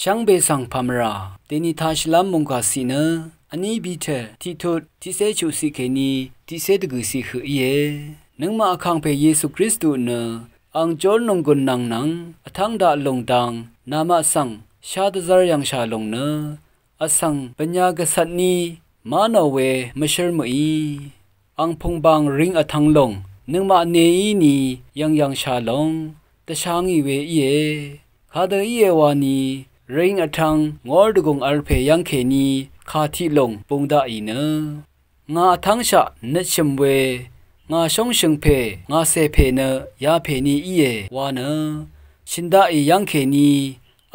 ช่างเบสังพามราเดนิทาชลามมงกาสีเนอันนี้บีเทที่ทุดที่เสจูสิเคนีที่เสดกุสิคือเยนึงมาคังเพเยซูคริสต์เนอังจอลนงกุนนังนังทั้งดาลงดังนามาสังชาตซารยังชาลงเนอสังปัญญากษัตริย์นี้มาโนเวมเชรมอีอังพงบางริงทั้งลงนึงมาเนอีนียังชาลงแต่ช่างอีเวเยข้าเดอีเยวานีริงทั้งงอดกงอัลเพยังเคนีข้าที่ลงปงดาอีเนงาทั้งชะนัชมเวงาชงชงเพงาเซเพเนยาเพนีอีเยวาเนชินดาอียังเคนี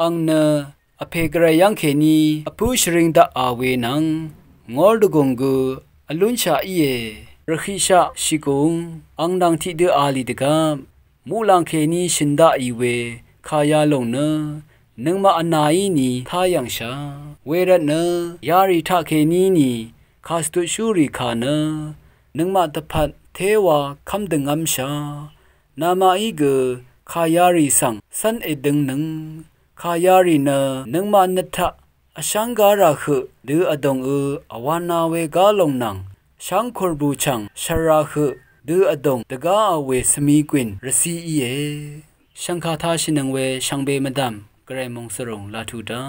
อังเนอเพกระยังเคนีอพูชริงดาอาเวนังงอดกงกูอลุนชาอีเยรขิชาชิกุงอังดังที่เดอาลีดกามมูลังเคนีชินดาอีเวขายาลงเนนึงมาอนาอีนีท้ายังชาเวรเนยาริทาเคนีนีคาสตุชูริคาเนนึงมาตพัดเทวาคำดึงอัมชานามาอีเกขายาริสังสันเอดึงนึงขายาริเนนึงมาเนทะอชังการาคือดืออดงอวานาเวกาลงนังช่างคอร์บูชังชาราคือดืออดงตะกาเวสมีกวินรสีเอช่างคาทาชินังเวช่างเบมดามกระไรมงสรงลาทูดา